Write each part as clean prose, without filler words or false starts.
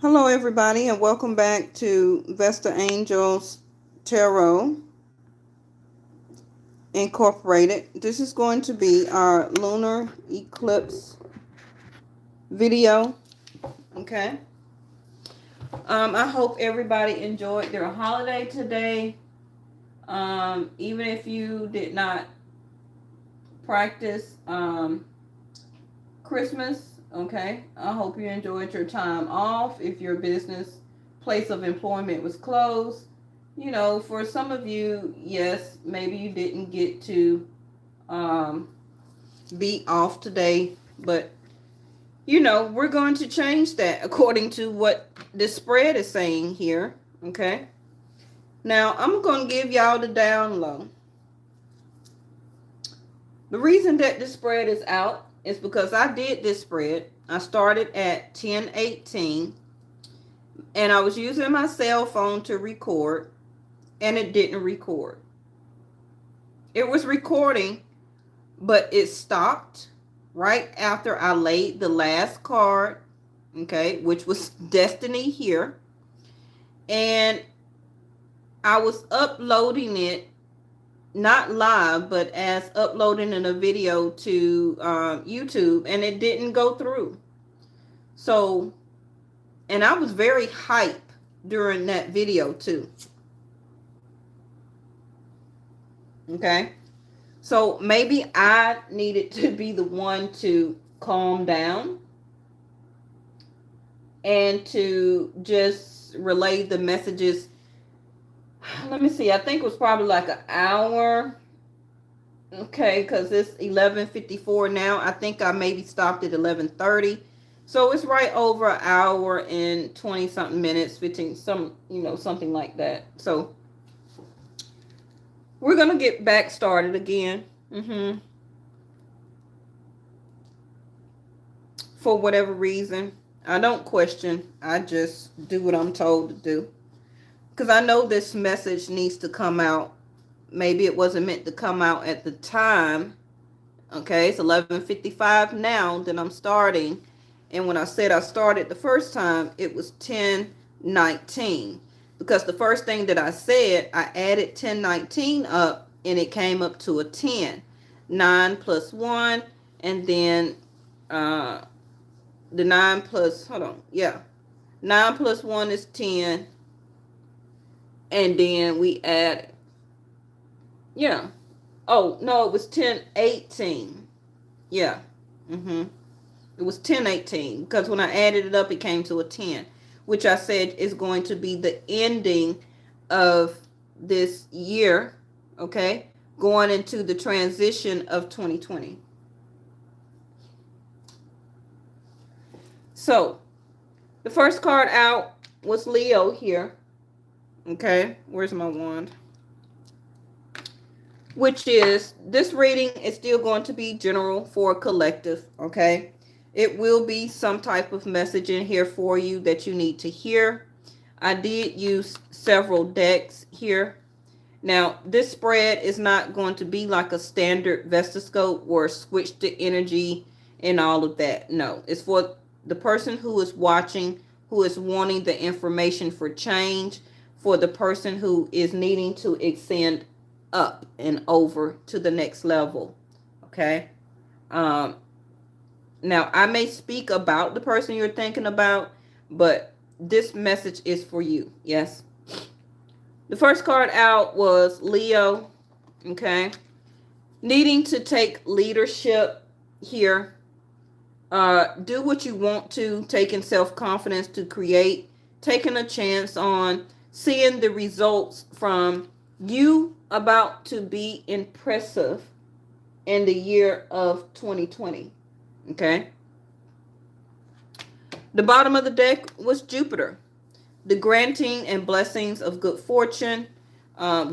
Hello, everybody, and welcome back to Vestaangels Tarot Incorporated. This is going to be our lunar eclipse video. Okay. I hope everybody enjoyed their holiday today. Even if you did not practice Christmas, okay. I hope you enjoyed your time off. If your business place of employment was closed, for some of you, yes, maybe you didn't get to be off today, but we're going to change that according to what the spread is saying here. Okay. Now I'm going to give y'all the down low. The reason that this spread is out is because I did this spread. I started at 10:18 and I was using my cell phone to record, and it didn't record. It was recording, but it stopped right after I laid the last card, okay, which was Destiny here. And I was uploading it, not live, but as uploading in a video to YouTube, and it didn't go through. So, and I was very hype during that video too. Okay. So maybe I needed to be the one to calm down and to just relay the messages. Let me see. I think it was probably like an hour. Okay, because it's 11:54 now. I think I maybe stopped at 11:30. So it's right over an hour and 20 something minutes, 15, something like that. So we're going to get back started again. For whatever reason, I don't question. I just do what I'm told to do. Because I know this message needs to come out. Maybe it wasn't meant to come out at the time. Okay, it's 11:55 now that I'm starting. And when I said I started the first time, it was 10:19. Because the first thing that I said, I added 10:19 up, and it came up to a 10. 9 plus 1, and then the 9 plus, 9 plus 1 is 10. And then we add, oh, no, it was 10:18. Yeah. It was 10:18 because when I added it up, it came to a 10, which I said is going to be the ending of this year, okay, going into the transition of 2020. So, the first card out was Leo here, okay, where's my wand? Which is, this reading is still going to be general for collective, okay? It will be some type of message in here for you that you need to hear. I did use several decks here. Now, this spread is not going to be like a standard Vestascope or switch to energy and all of that. No, it's for the person who is watching, who is wanting the information for change, for the person who is needing to ascend up and over to the next level. Okay. Now, I may speak about the person you're thinking about, but this message is for you. Yes. The first card out was Leo. Okay. Needing to take leadership here. Do what you want to. Taking self-confidence to create. Taking a chance on seeing the results from you about to be impressive in the year of 2020. Okay. The bottom of the deck was Jupiter. The granting and blessings of good fortune,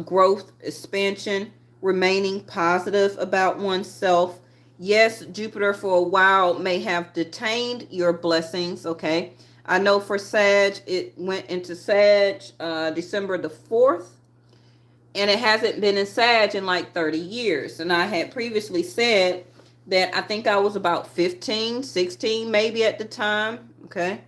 growth, expansion, remaining positive about oneself. Yes, Jupiter for a while may have detained your blessings, okay? I know for Sag, it went into Sag December the 4th. And it hasn't been in Sag in like 30 years. And I had previously said that I think I was about 15, 16 maybe at the time, okay?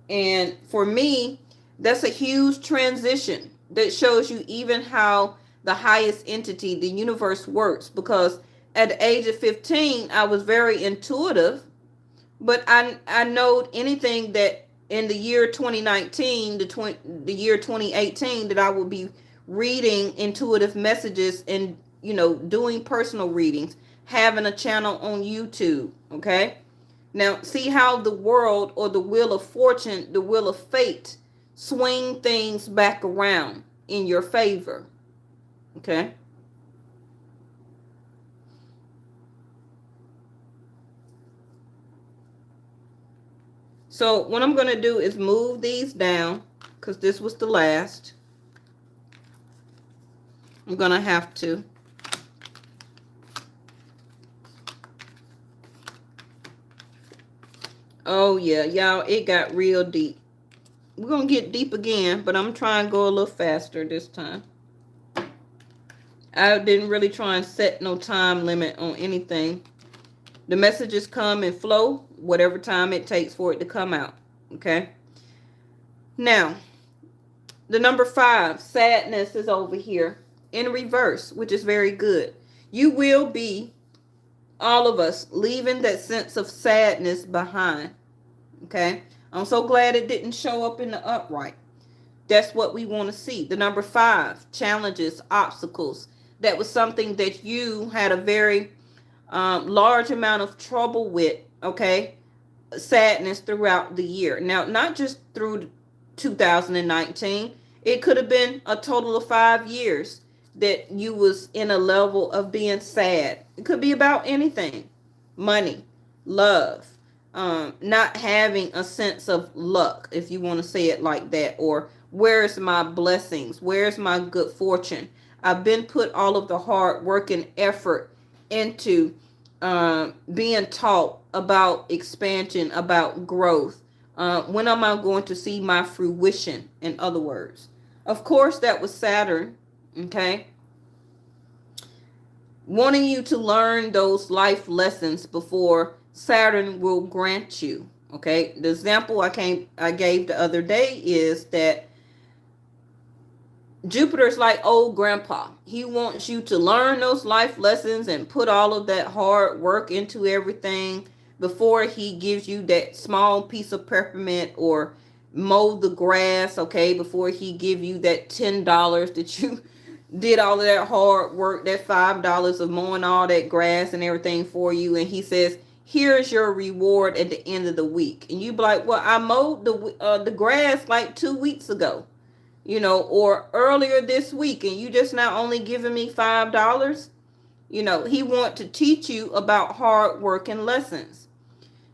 And for me, that's a huge transition that shows you even how the highest entity, the universe, works. Because at the age of 15, I was very intuitive, but I know anything that in the year 2019, the year 2018, that I will be reading intuitive messages and, doing personal readings, having a channel on YouTube. Okay. Now, see how the world, or the wheel of fortune, the wheel of fate, swing things back around in your favor. Okay. So what I'm going to do is move these down, because this was the last. I'm going to have to. Oh, yeah, y'all, it got real deep. We're going to get deep again, but I'm trying to go a little faster this time. I didn't really try and set no time limit on anything. The messages come and flow, whatever time it takes for it to come out. Okay? Now, the number 5, sadness, is over here in reverse, which is very good. You will be, all of us, leaving that sense of sadness behind. Okay? I'm so glad it didn't show up in the upright. That's what we want to see. The number 5, challenges, obstacles. That was something that you had a very large amount of trouble with. Okay? Sadness throughout the year. Now, not just through 2019. It could have been a total of 5 years that you was in a level of being sad. It could be about anything. Money, love, not having a sense of luck, if you want to say it like that, or where's my blessings? Where's my good fortune? I've been put all of the hard work and effort into being taught about expansion, about growth. When am I going to see my fruition, in other words? Of course, that was Saturn, okay? Wanting you to learn those life lessons before Saturn will grant you, okay? The example I gave the other day is that Jupiter's like old grandpa. He wants you to learn those life lessons and put all of that hard work into everything before he gives you that small piece of peppermint or mow the grass, okay? Before he give you that $10 that you did all of that hard work, that $5 of mowing all that grass and everything for you. And he says, here's your reward at the end of the week. And you be like, well, I mowed the grass like 2 weeks ago. Or earlier this week, and you just not only giving me $5. He want to teach you about hard work and lessons.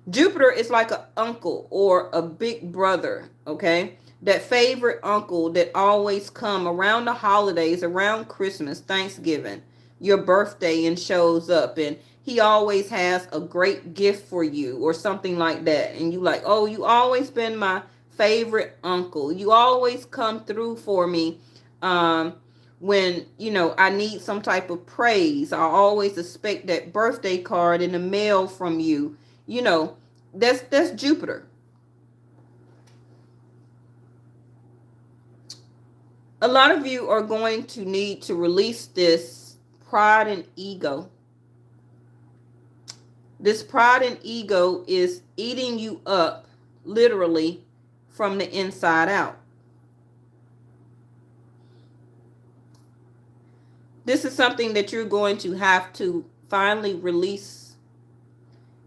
Jupiter is like an uncle or a big brother, okay? That favorite uncle that always come around the holidays, around Christmas, Thanksgiving, your birthday, and shows up, and he always has a great gift for you or something like that. And you like, oh, you always been my favorite uncle. You always come through for me when, I need some type of praise. I always expect that birthday card in the mail from you. That's Jupiter. A lot of you are going to need to release this pride and ego. This pride and ego is eating you up, literally, from the inside out. This is something that you're going to have to finally release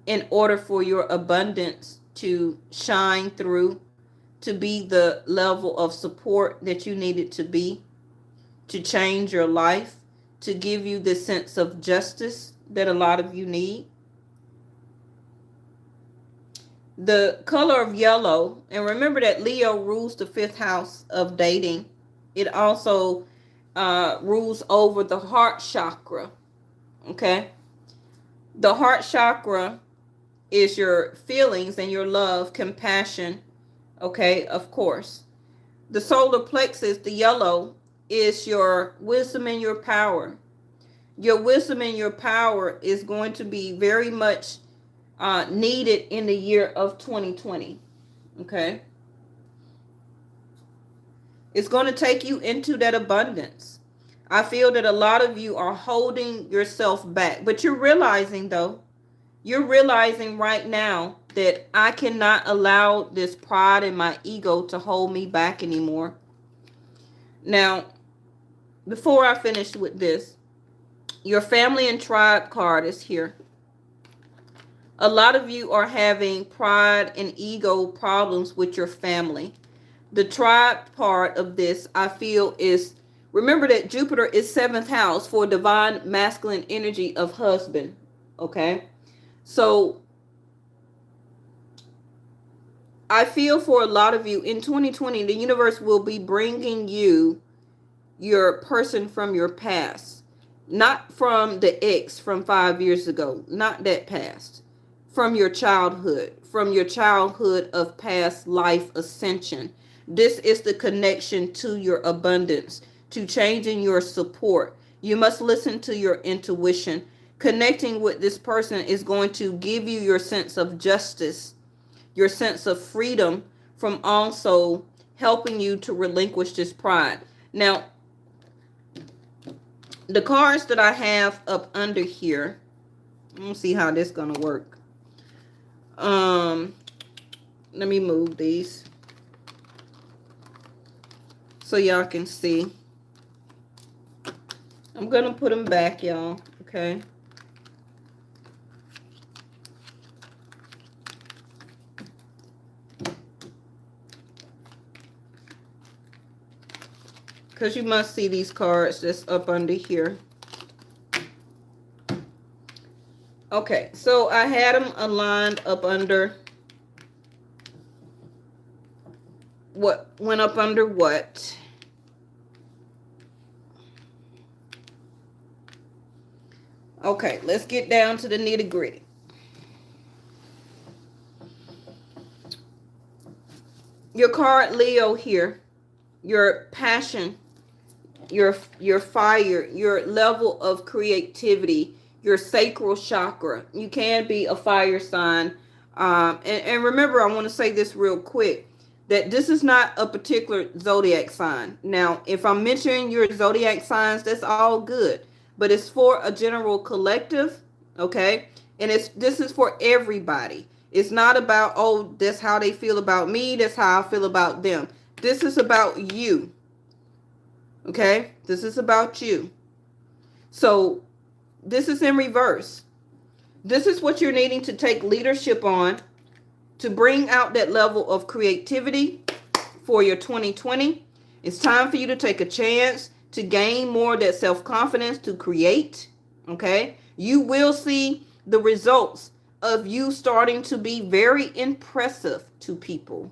in order for your abundance to shine through, to be the level of support that you need it to be, to change your life, to give you the sense of justice that a lot of you need. The color of yellow, and remember that Leo rules the 5th house of dating. It also rules over the heart chakra. Okay? The heart chakra is your feelings and your love, compassion. Okay, of course. The solar plexus, the yellow, is your wisdom and your power. Your wisdom and your power is going to be very much needed in the year of 2020. Okay. It's going to take you into that abundance. I feel that a lot of you are holding yourself back, but you're realizing though, you're realizing right now that I cannot allow this pride and my ego to hold me back anymore. Now, before I finish with this, your family and tribe card is here. A lot of you are having pride and ego problems with your family. The tribe part of this, I feel, is, remember that Jupiter is 7th house for divine masculine energy of husband. Okay? So, I feel for a lot of you in 2020, the universe will be bringing you your person from your past. Not from the ex from 5 years ago. Not that past. From your childhood. From your childhood of past life ascension. This is the connection to your abundance. To changing your support. You must listen to your intuition. Connecting with this person is going to give you your sense of justice. Your sense of freedom from also helping you to relinquish this pride. Now, the cards that I have up under here, let's see how this is going to work. Let me move these so y'all can see. I'm going to put them back, y'all. Okay. Because you must see these cards that's up under here. Okay, so I had them aligned up under what went up under what. Okay, let's get down to the nitty-gritty. Your card Leo here, your passion, your fire, your level of creativity, your sacral chakra. You can be a fire sign. And remember, I want to say this real quick, that this is not a particular zodiac sign. Now, if I'm mentioning your zodiac signs, that's all good. But it's for a general collective, okay? And this is for everybody. It's not about, oh, that's how they feel about me, that's how I feel about them. This is about you. Okay? This is about you. So, this is in reverse. This is what you're needing to take leadership on to bring out that level of creativity for your 2020. It's time for you to take a chance to gain more of that self-confidence to create. Okay? You will see the results of you starting to be very impressive to people.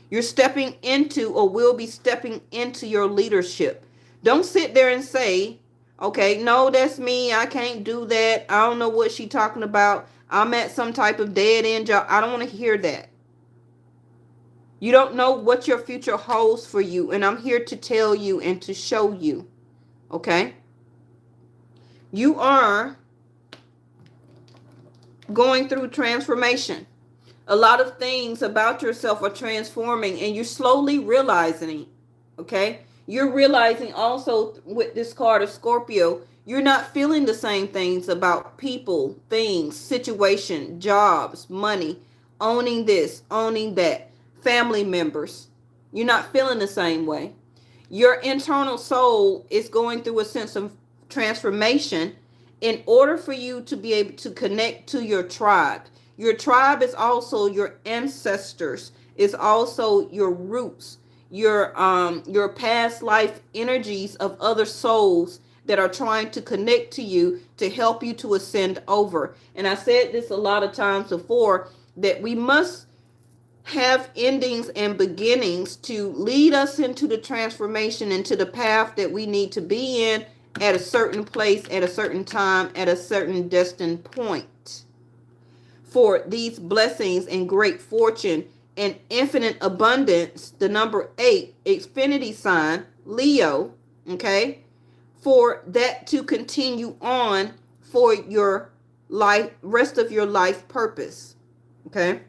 You're stepping into, or will be stepping into, your leadership. Don't sit there and say, okay, no, that's me. I can't do that. I don't know what she's talking about. I'm at some type of dead end job. I don't want to hear that. You don't know what your future holds for you. And I'm here to tell you and to show you. Okay? You are going through transformation. A lot of things about yourself are transforming and you're slowly realizing it. Okay? You're realizing also with this card of Scorpio, you're not feeling the same things about people, things, situation, jobs, money, owning this, owning that, family members. You're not feeling the same way. Your internal soul is going through a sense of transformation in order for you to be able to connect to your tribe. Your tribe is also your ancestors. It's also your roots, your past life energies of other souls that are trying to connect to you to help you to ascend over. And I said this a lot of times before, that we must have endings and beginnings to lead us into the transformation, into the path that we need to be in at a certain place, at a certain time, at a certain destined point. For these blessings and great fortune and infinite abundance, the number 8, infinity sign, Leo, okay, for that to continue on for your life, rest of your life purpose, okay?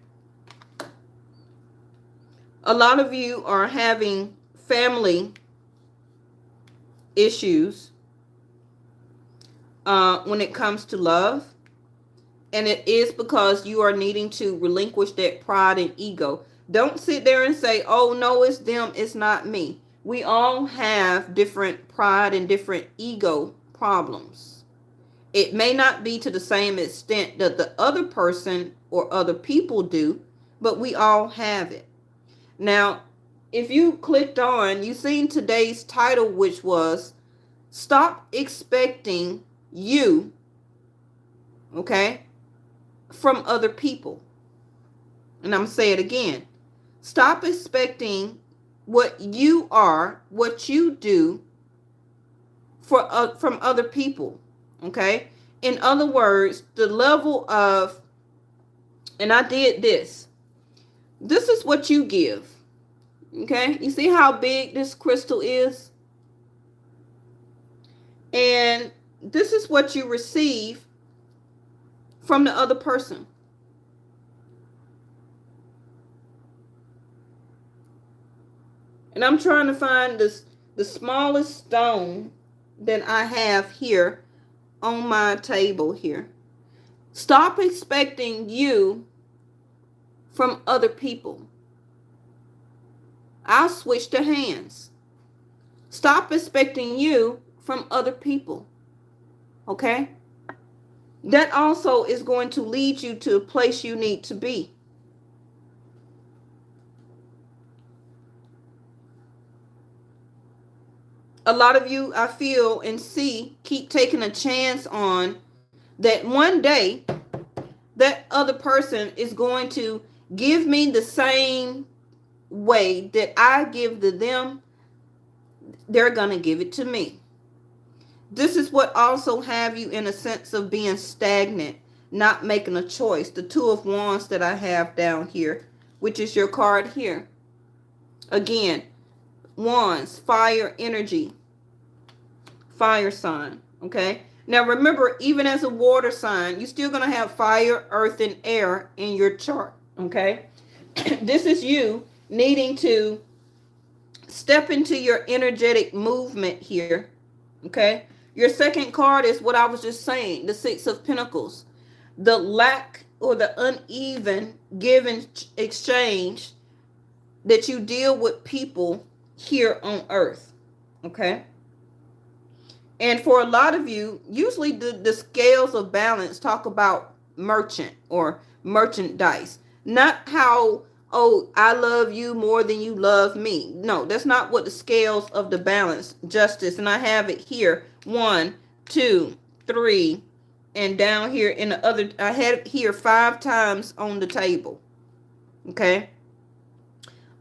A lot of you are having family issues when it comes to love. And it is because you are needing to relinquish that pride and ego. Don't sit there and say, oh, no, it's them, it's not me. We all have different pride and different ego problems. It may not be to the same extent that the other person or other people do, but we all have it. Now, if you clicked on, you seen today's title, which was Stop Expecting You, okay, from other people. And I'm going to say it again. Stop expecting what you are, what you do from other people. Okay? In other words, the level of, and I did this. This is what you give. Okay? You see how big this crystal is? And this is what you receive from the other person. And I'm trying to find the smallest stone that I have here on my table here. Stop expecting you from other people. I'll switch to hands. Stop expecting you from other people. Okay? That also is going to lead you to a place you need to be. A lot of you, I feel and see, keep taking a chance on that one day that other person is going to give me the same way that I give to them. They're going to give it to me. This is what also have you in a sense of being stagnant, not making a choice. The Two of Wands that I have down here, which is your card here. Again, Wands, fire energy, fire sign, okay? Now remember, even as a water sign, you're still going to have fire, earth, and air in your chart, okay? This is you needing to step into your energetic movement here, okay? Your second card is what I was just saying, the Six of Pentacles. The lack or the uneven give and exchange that you deal with people here on earth, okay? And for a lot of you, usually the scales of balance talk about merchant or merchandise. Not how, oh, I love you more than you love me. No, that's not what the scales of the balance, justice. And I have it here. 1, 2, 3, and down here in the other, I had it here 5 times on the table. Okay?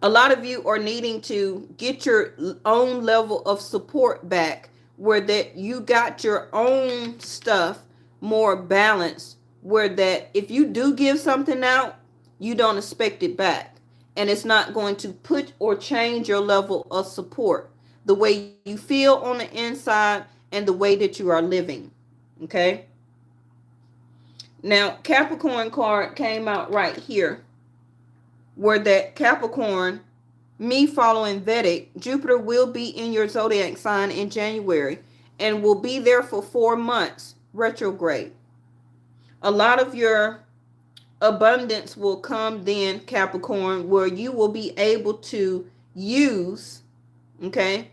A lot of you are needing to get your own level of support back, where that you got your own stuff more balanced, where that if you do give something out, you don't expect it back. And it's not going to put or change your level of support, the way you feel on the inside and the way that you are living. Okay? Now, Capricorn card came out right here, where that Capricorn, me following Vedic, Jupiter will be in your zodiac sign in January and will be there for 4 months, retrograde. A lot of your abundance will come then, Capricorn, where you will be able to use, okay,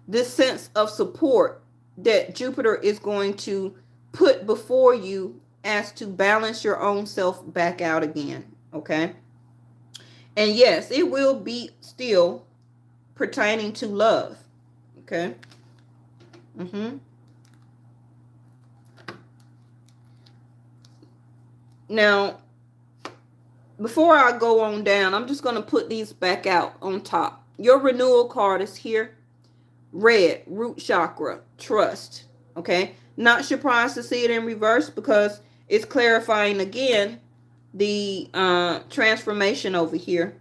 this sense of support that Jupiter is going to put before you as to balance your own self back out again, okay? And yes, it will be still pertaining to love. Okay. Now, before I go on down, I'm just going to put these back out on top. Your renewal card is here. Red, root chakra, trust. Okay. Not surprised to see it in reverse because it's clarifying again the transformation over here.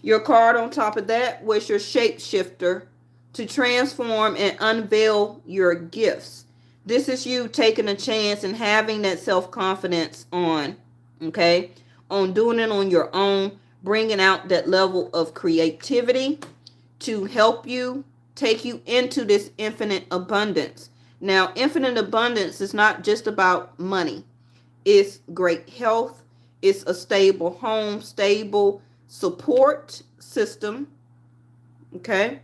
Your card on top of that was your shapeshifter, to transform and unveil your gifts. This is you taking a chance and having that self-confidence on, okay, on doing it on your own, bringing out that level of creativity to help you take you into this infinite abundance. Now, infinite abundance is not just about money. It's great health. It's a stable home, stable support system. Okay.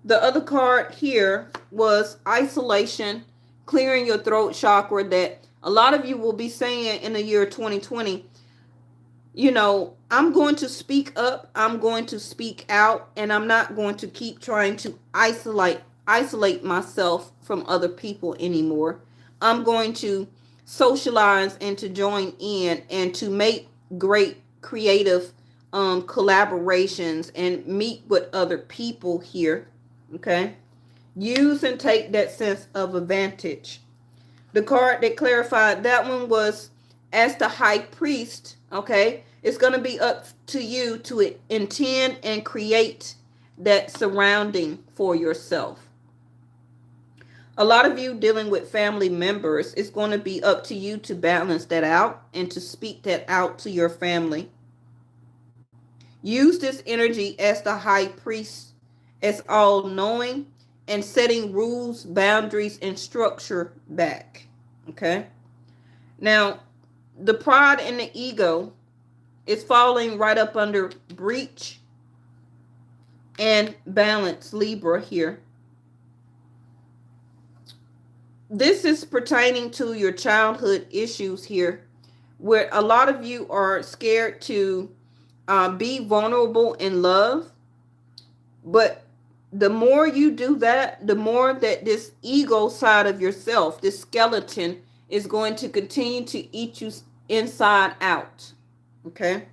The other card here was isolation, clearing your throat chakra, that a lot of you will be saying in the year 2020, you know, I'm going to speak up, I'm going to speak out, and I'm not going to keep trying to isolate myself from other people anymore. I'm going to socialize and to join in and to make great creative collaborations and meet with other people here. Okay. Use and take that sense of advantage. The card that clarified that one was as the high priest. Okay. It's going to be up to you to intend and create that surrounding for yourself. A lot of you dealing with family members, it's going to be up to you to balance that out and to speak that out to your family. Use this energy as the high priest, as all knowing, and setting rules, boundaries, and structure back. Okay. Now, the pride and the ego is falling right up under breach and balance, Libra here. This is pertaining to your childhood issues here, where a lot of you are scared to be vulnerable in love. But the more you do that, the more that this ego side of yourself, this skeleton, is going to continue to eat you inside out. Okay.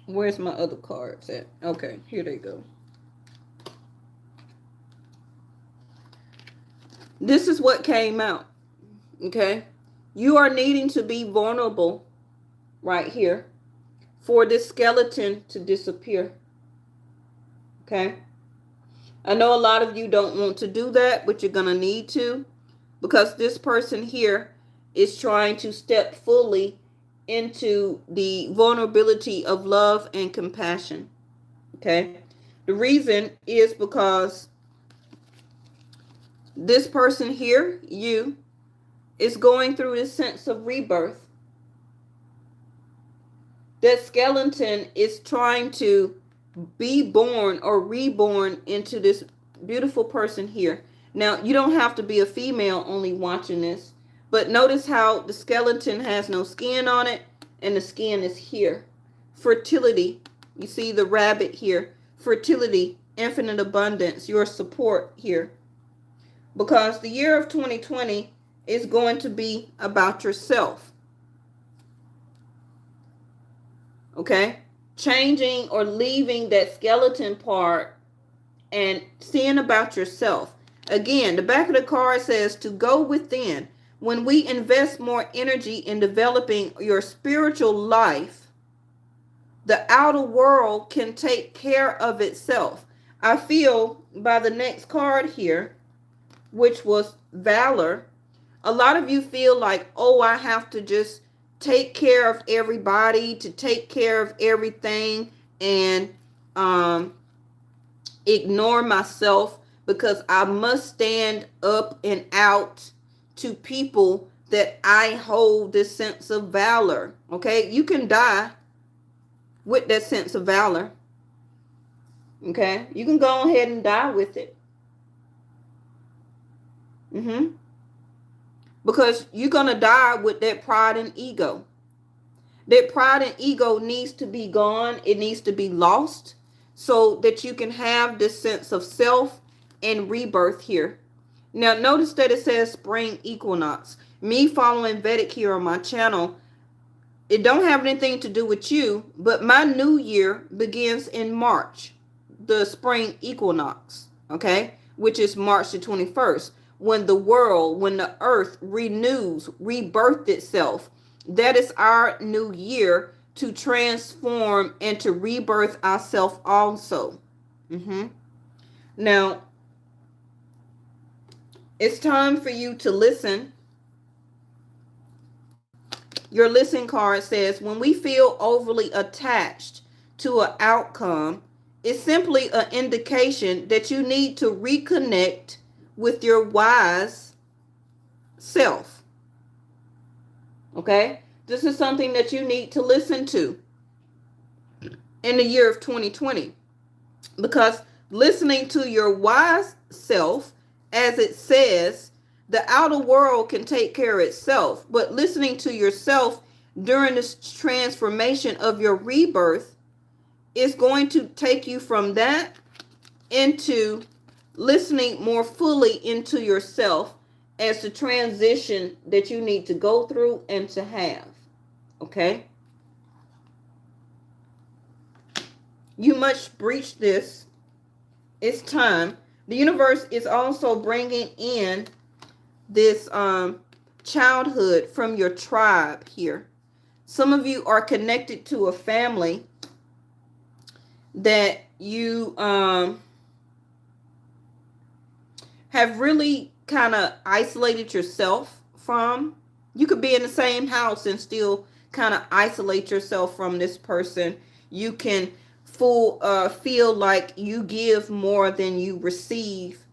Where's my other cards at? Okay, here they go. This is what came out. Okay. You are needing to be vulnerable right here for this skeleton to disappear. Okay. I know a lot of you don't want to do that, but you're going to need to, because this person here is trying to step fully into the vulnerability of love and compassion. Okay. The reason is because this person here, you, is going through this sense of rebirth. That skeleton is trying to be born or reborn into this beautiful person here. Now, you don't have to be a female only watching this, but notice how the skeleton has no skin on it and the skin is here. Fertility. You see the rabbit here. Fertility, infinite abundance, your support here. Because the year of 2020 is going to be about yourself. Okay? Changing or leaving that skeleton part and seeing about yourself. Again, the back of the card says to go within. When we invest more energy in developing your spiritual life, the outer world can take care of itself. I feel by the next card here, which was valor, a lot of you feel like, oh, I have to just take care of everybody, to take care of everything, and ignore myself because I must stand up and out to people that I hold this sense of valor. Okay, you can die with that sense of valor. Okay, you can go ahead and die with it. Because you're going to die with that pride and ego. That pride and ego needs to be gone. It needs to be lost so that you can have this sense of self and rebirth here. Now, notice that it says spring equinox. Me following Vedic here on my channel, it don't have anything to do with you, but my new year begins in March, the spring equinox, okay, which is March the 21st. When the world, when the earth renews, rebirth itself. That is our new year to transform and to rebirth ourselves also. Now, it's time for you to listen. your listening card says, when we feel overly attached to an outcome, it's simply an indication that you need to reconnect with your wise self. Okay? This is something that you need to listen to in the year of 2020. Because listening to your wise self, as it says, the outer world can take care of itself. But listening to yourself during this transformation of your rebirth is going to take you from that into listening more fully into yourself as the transition that you need to go through and to have. Okay? You must breach this. It's time. The universe is also bringing in this childhood from your tribe here. Some of you are connected to a family that you have really kind of isolated yourself from. You could be in the same house and still kind of isolate yourself from this person. You can feel like you give more than you receive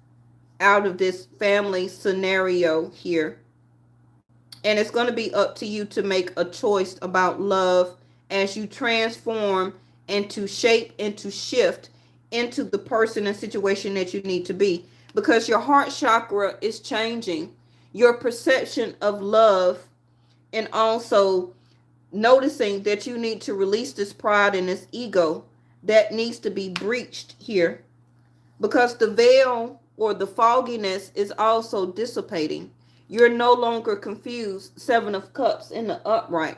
out of this family scenario here. And it's going to be up to you to make a choice about love as you transform and to shape and to shift into the person and situation that you need to be. Because your heart chakra is changing. Your perception of love, and also noticing that you need to release this pride and this ego that needs to be breached here. Because the veil or the fogginess is also dissipating. You're no longer confused. 7 of Cups in the upright.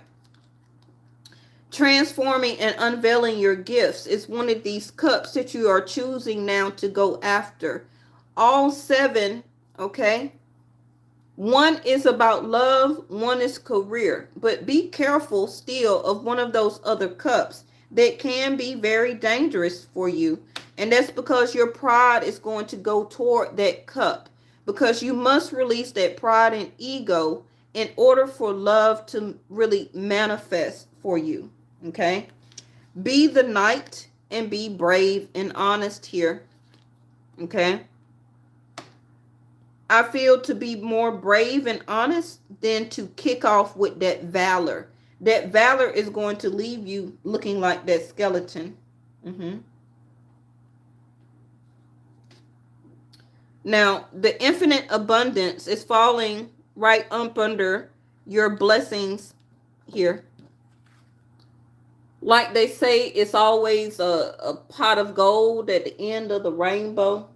Transforming and unveiling your gifts is one of these cups that you are choosing now to go after. All 7, okay? 1 is about love, 1 is career. But be careful still of one of those other cups that can be very dangerous for you. And that's because your pride is going to go toward that cup. Because you must release that pride and ego in order for love to really manifest for you. Okay? Be the knight and be brave and honest here. Okay? I feel to be more brave and honest than to kick off with that valor. That valor is going to leave you looking like that skeleton. Now, the infinite abundance is falling right up under your blessings here. Like they say, it's always a pot of gold at the end of the rainbow.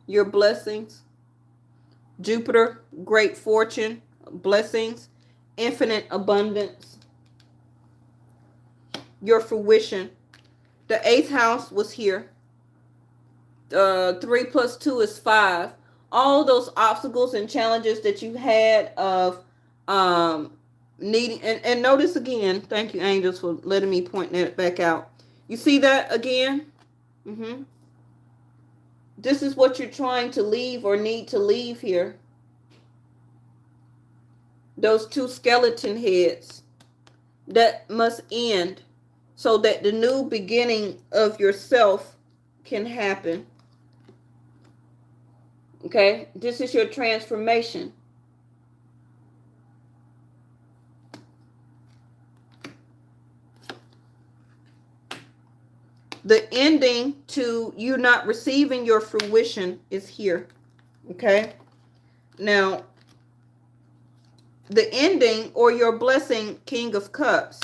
Your blessings. Jupiter, great fortune, blessings, infinite abundance. Your fruition. The 8th house was here. 3 plus 2 is 5. All those obstacles and challenges that you had of needing, and notice again, thank you angels for letting me point that back out. You see that again? This is what you're trying to leave or need to leave here. Those 2 skeleton heads that must end so that the new beginning of yourself can happen. Okay, this is your transformation. The ending to you not receiving your fruition is here. Okay, now the ending or your blessing, King of Cups,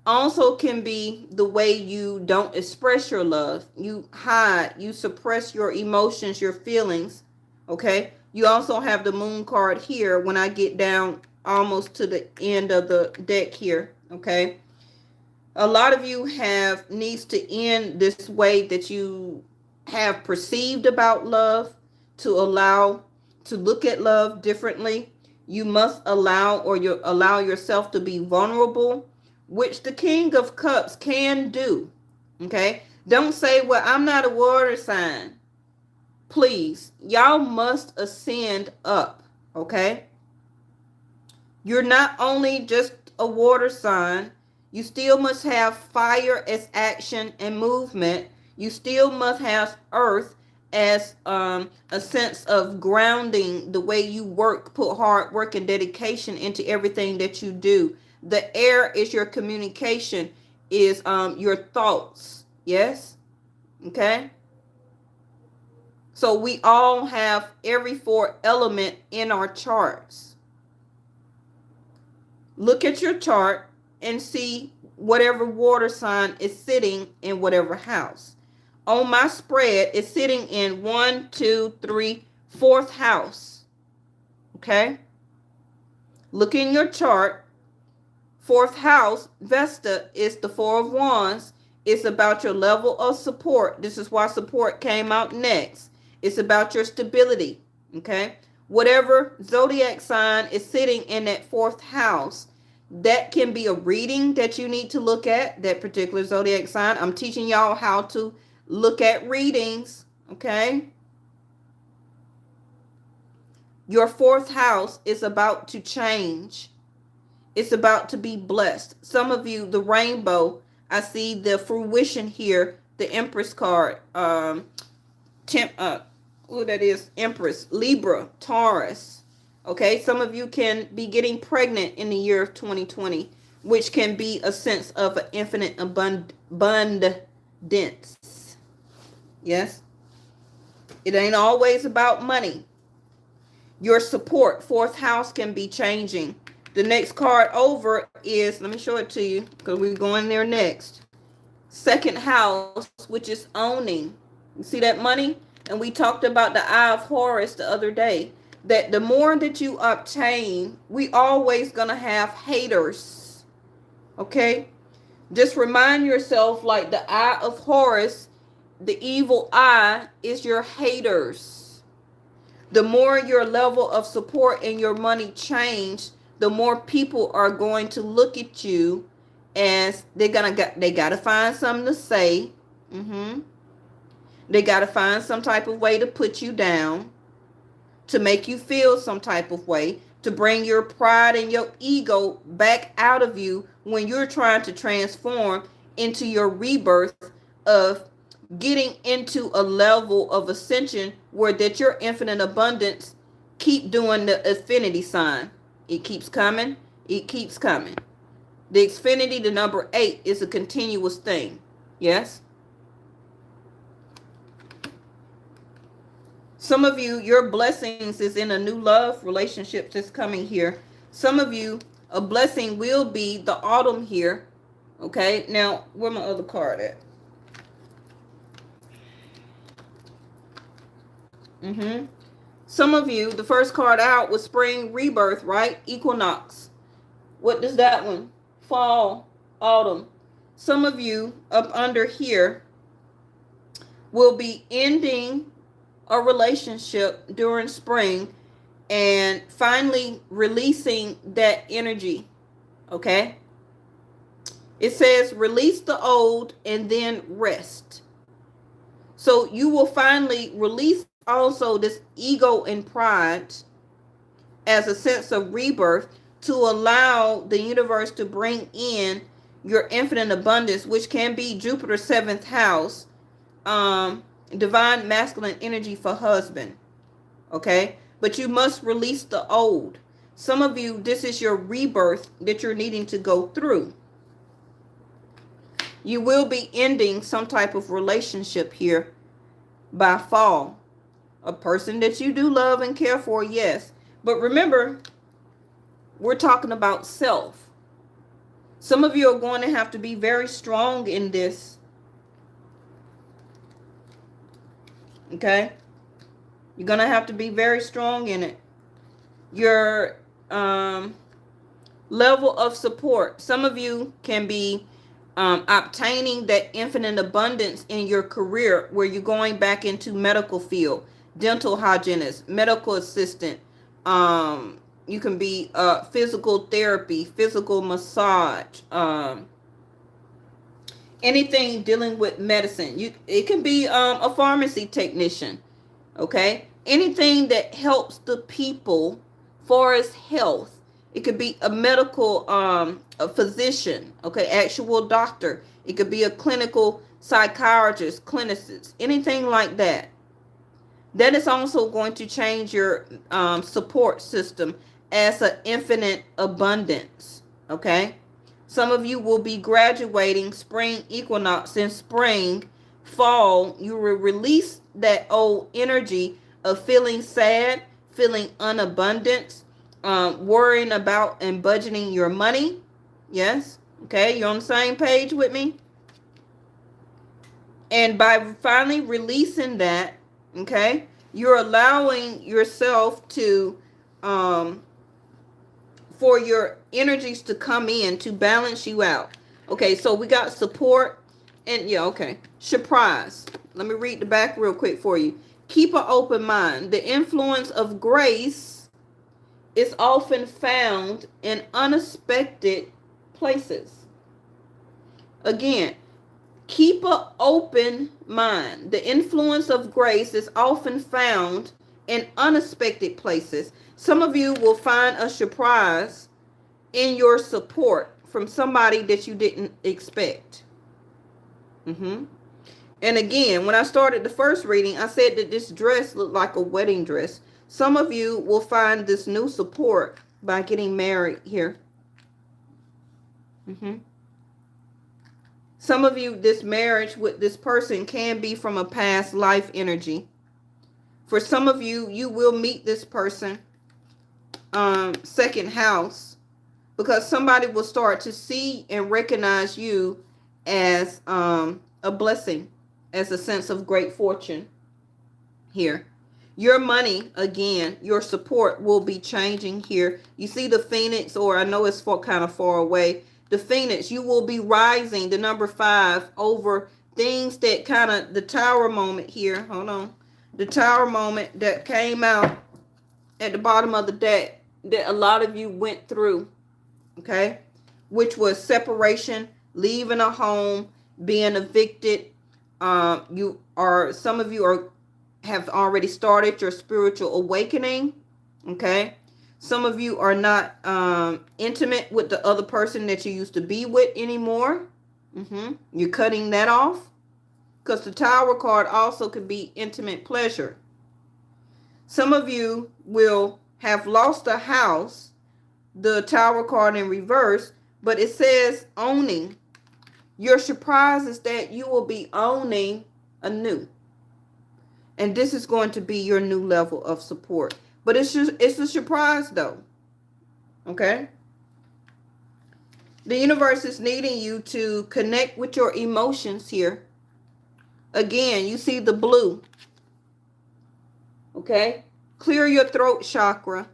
also can be the way you don't express your love. You hide, you suppress your emotions, your feelings. Okay, you also have the Moon card here when I get down almost to the end of the deck here. Okay, a lot of you needs to end this way that you have perceived about love, to allow to look at love differently. You must allow yourself to be vulnerable, which the King of Cups can do. Okay, don't say, well, I'm not a water sign. Please, y'all must ascend up. Okay, You're not only just a water sign, you still must have fire as action and movement. You still must have earth as a sense of grounding the way you work, put hard work and dedication into everything that you do. The air is your communication, is your thoughts. Yes? Okay? So we all have every 4 element in our charts. Look at your chart and see whatever water sign is sitting in whatever house. On my spread, it's sitting in 1, 2, 3, 4th house. Okay? Look in your chart. 4th house, Vesta, is the 4 of Wands. It's about your level of support. This is why support came out next. It's about your stability. Okay? Whatever zodiac sign is sitting in that 4th house, that can be a reading that you need to look at, that particular zodiac sign. I'm teaching y'all how to look at readings, okay? Your 4th house is about to change. It's about to be blessed. Some of you, the rainbow, I see the fruition here, the Empress card, that is Empress, Libra, Taurus. Okay, some of you can be getting pregnant in the year of 2020, which can be a sense of an infinite abundance. Yes, it ain't always about money. Your support, 4th house, can be changing. The next card over is, let me show it to you because we're going there next. 2nd house, which is owning. You see that money? And we talked about the Eye of Horus the other day. That the more that you obtain, we always gonna have haters. Okay? Just remind yourself, like the Eye of Horus, the evil eye is your haters. The more your level of support and your money change, the more people are going to look at you as they gotta find something to say. They gotta find some type of way to put you down, to make you feel some type of way, to bring your pride and your ego back out of you when you're trying to transform into your rebirth of getting into a level of ascension where that your infinite abundance keep doing the affinity sign. It keeps coming. It keeps coming. The Xfinity, the number 8, is a continuous thing. Yes? Some of you, your blessings is in a new love relationship that's coming here. Some of you, a blessing will be the autumn here. Okay? Now, where my other card at? Some of you, the first card out was spring rebirth, right? Equinox. What does that one? Fall, autumn. Some of you up under here will be ending a relationship during spring and finally releasing that energy. Okay? It says release the old and then rest. So you will finally release also this ego and pride as a sense of rebirth to allow the universe to bring in your infinite abundance, which can be Jupiter 7th house, divine masculine energy for husband. Okay? But you must release the old. Some of you, this is your rebirth that you're needing to go through. You will be ending some type of relationship here by fall. A person that you do love and care for, yes. But remember, we're talking about self. Some of you are going to have to be very strong in this. Okay? You're going to have to be very strong in it. Your level of support. Some of you can be obtaining that infinite abundance in your career where you're going back into medical field, dental hygienist, medical assistant. You can be physical therapy, physical massage, anything dealing with medicine. It can be a pharmacy technician. Okay, anything that helps the people for its health It could be a medical, a physician, okay, actual doctor. It could be a clinical psychiatrist, clinicist, anything like that. That is also going to change your support system as an infinite abundance, okay? Some of you will be graduating spring equinox in spring, fall. You will release that old energy of feeling sad, feeling unabundance, worrying about and budgeting your money. Yes, okay, you're on the same page with me. And by finally releasing that, okay, you're allowing yourself to for your energies to come in to balance you out. Okay, so we got support and yeah, okay. Surprise. Let me read the back real quick for you. Keep an open mind. The influence of grace is often found in unexpected places. Again, keep an open mind. The influence of grace is often found in unexpected places. Some of you will find a surprise in your support from somebody that you didn't expect. And again, when I started the first reading, I said that this dress looked like a wedding dress. Some of you will find this new support by getting married here. Some of you, this marriage with this person can be from a past life energy. For some of you, you will meet this person second house, because somebody will start to see and recognize you as a blessing, as a sense of great fortune here. Your money, again, your support will be changing here. You see the phoenix, or I know it's kind of far away. The phoenix, you will be rising, the number 5, over things that kind of, the tower moment here. Hold on. The tower moment that came out at the bottom of the deck that a lot of you went through, okay? Which was separation, leaving a home, being evicted. Some of you have already started your spiritual awakening, okay? Some of you are not intimate with the other person that you used to be with anymore. You're cutting that off, because the Tower card also could be intimate pleasure. Some of you will have lost a house, the Tower card in reverse, but it says owning. Your surprise is that you will be owning a new. And this is going to be your new level of support. But it's a surprise though. Okay? The universe is needing you to connect with your emotions here. Again, you see the blue. Okay? Clear your throat chakra.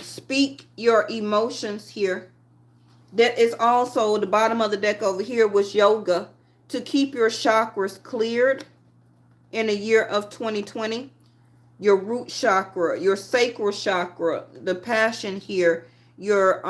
Speak your emotions here. That is also the bottom of the deck over here was yoga, to keep your chakras cleared in the year of 2020. Your root chakra, your sacral chakra, the passion here, your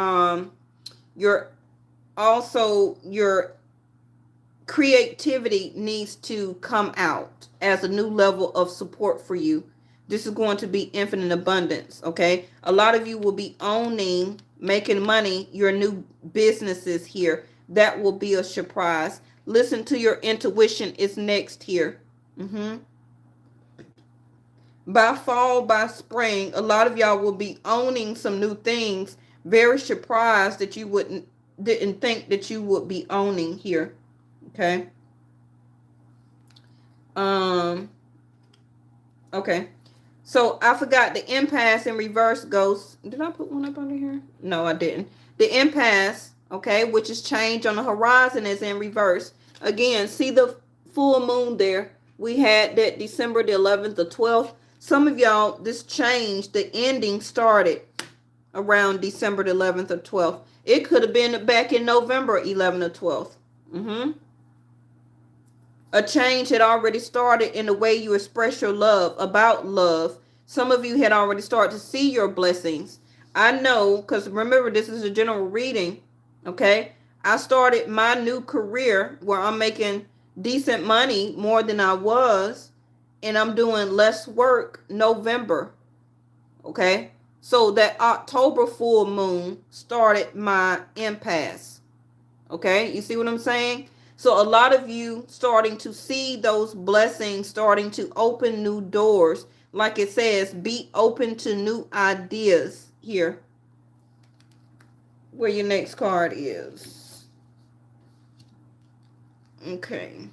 creativity needs to come out as a new level of support for you. This is going to be infinite abundance, okay? A lot of you will be owning, making money, your new businesses here. That will be a surprise. Listen to your intuition is next here. By fall, by spring, a lot of y'all will be owning some new things. Very surprised that you didn't think that you would be owning here. Okay. Okay. So I forgot the impasse in reverse goes. Did I put one up under here? No, I didn't. The impasse, okay, which is change on the horizon, is in reverse. Again, see the full moon there. We had that December the 11th, the 12th. Some of y'all, this change, the ending started around December the 11th or 12th. It could have been back in November 11th or 12th. A change had already started in the way you express your love, about love. Some of you had already started to see your blessings. I know, because remember, this is a general reading, okay? I started my new career where I'm making decent money, more than I was, and I'm doing less work November. Okay. So that October full moon started my impasse. Okay. You see what I'm saying? So a lot of you starting to see those blessings, starting to open new doors. Like it says, be open to new ideas here. Where your next card is. Okay.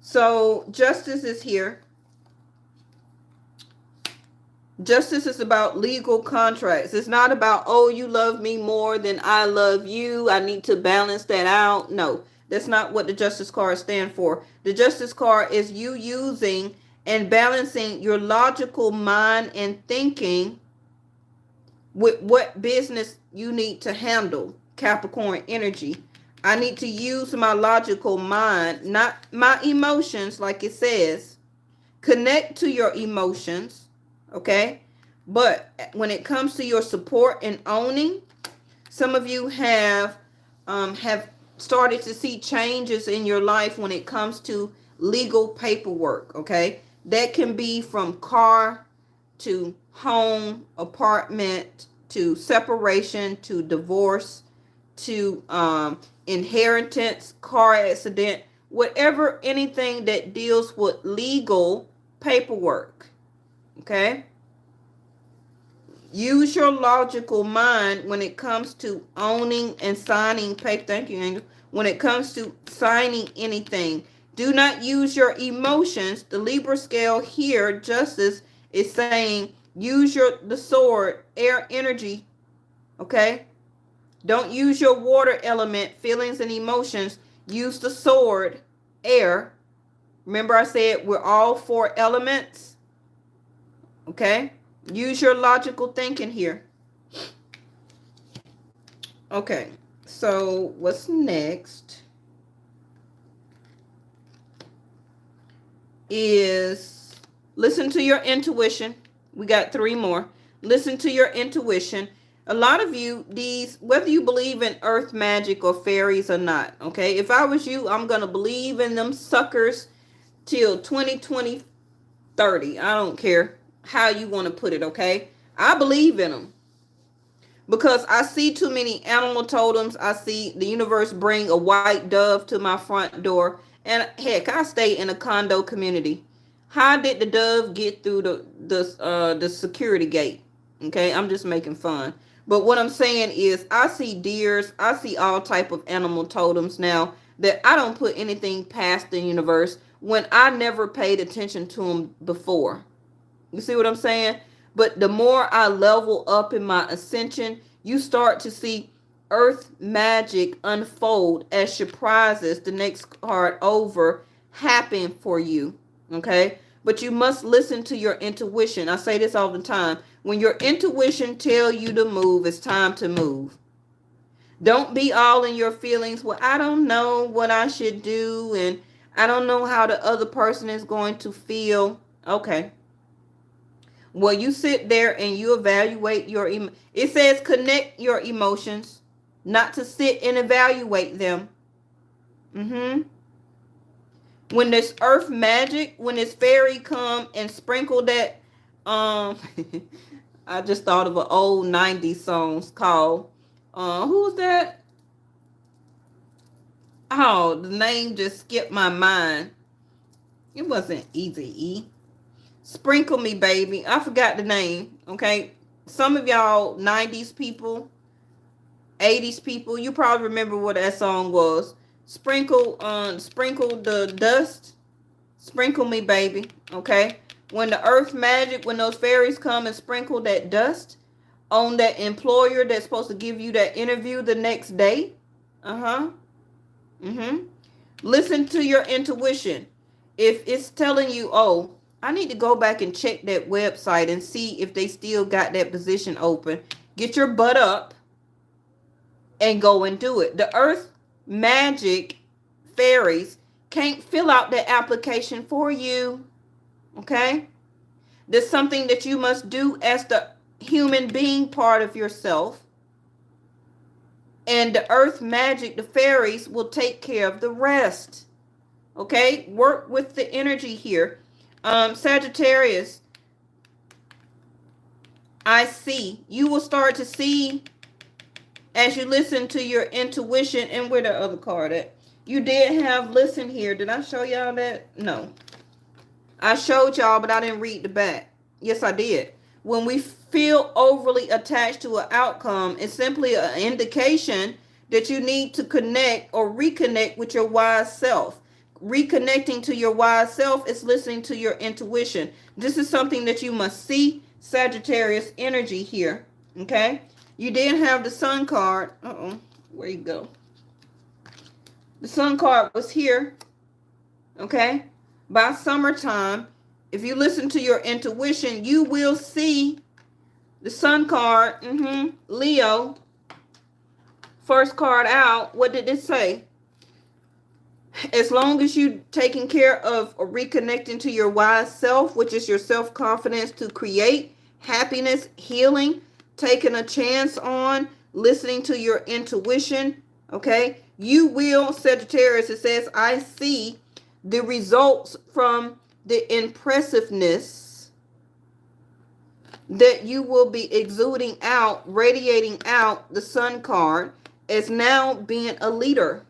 So justice is here. Justice is about legal contracts. It's not about, oh, you love me more than I love you, I need to balance that out. No, that's not what the justice card stands for. The justice card is you using and balancing your logical mind and thinking with what business you need to handle. Capricorn energy. I need to use my logical mind, not my emotions, like it says. Connect to your emotions, okay? But when it comes to your support and owning, some of you have started to see changes in your life when it comes to legal paperwork, okay? That can be from car to home, apartment, to separation, to divorce, to inheritance, car accident, whatever, anything that deals with legal paperwork. Okay? Use your logical mind when it comes to owning and signing paper. Thank you, Angel. When it comes to signing anything, do not use your emotions. The Libra scale here, justice, is saying use the sword, air energy. Okay? Don't use your water element, feelings and emotions. Use the sword, air. Remember I said we're all 4 elements. Okay? Use your logical thinking here. Okay. So what's next is listen to your intuition. We got 3 more. Listen to your intuition. A lot of you, whether you believe in earth magic or fairies or not, okay? If I was you, I'm going to believe in them suckers till 2020, 30. I don't care how you want to put it, okay? I believe in them because I see too many animal totems. I see the universe bring a white dove to my front door. And heck, I stay in a condo community. How did the dove get through the security gate? Okay, I'm just making fun. But what I'm saying is I see deers, I see all type of animal totems now that I don't put anything past the universe when I never paid attention to them before. You see what I'm saying? But the more I level up in my ascension, you start to see earth magic unfold as surprises, the next card over, happen for you. Okay? But you must listen to your intuition. I say this all the time. When your intuition tell you to move, it's time to move. Don't be all in your feelings. Well, I don't know what I should do, and I don't know how the other person is going to feel. Okay. Well, you sit there and you evaluate it says connect your emotions, not to sit and evaluate them. When this earth magic, when this fairy come and sprinkle that, I just thought of an old 90s song called, who was that? Oh, the name just skipped my mind. It wasn't Easy E. Sprinkle Me Baby. I forgot the name. Okay. Some of y'all 90s people, 80s people, you probably remember what that song was. Sprinkle the dust. Sprinkle me, baby. Okay. When the earth magic, when those fairies come and sprinkle that dust on that employer that's supposed to give you that interview the next day. Listen to your intuition. If it's telling you, oh, I need to go back and check that website and see if they still got that position open, get your butt up and go and do it. The earth magic fairies can't fill out that application for you. Okay? There's something that you must do as the human being part of yourself. And the earth magic, the fairies, will take care of the rest. Okay? Work with the energy here. Sagittarius, I see. You will start to see as you listen to your intuition. And where the other card at? You did have listen here. Did I show y'all that? No. I showed y'all, but I didn't read the back. Yes, I did. When we feel overly attached to an outcome, it's simply an indication that you need to connect or reconnect with your wise self. Reconnecting to your wise self is listening to your intuition. This is something that you must see. Sagittarius energy here. Okay? You did have the sun card. Uh-oh. Where you go? The sun card was here. Okay? By summertime, if you listen to your intuition, you will see the sun card. Leo. First card out. What did it say? As long as you taking care of or reconnecting to your wise self, which is your self-confidence to create happiness, healing, taking a chance on, listening to your intuition, okay? You will, Sagittarius, it says, I see the results from the impressiveness that you will be exuding out, radiating out. The sun card as now being a leader.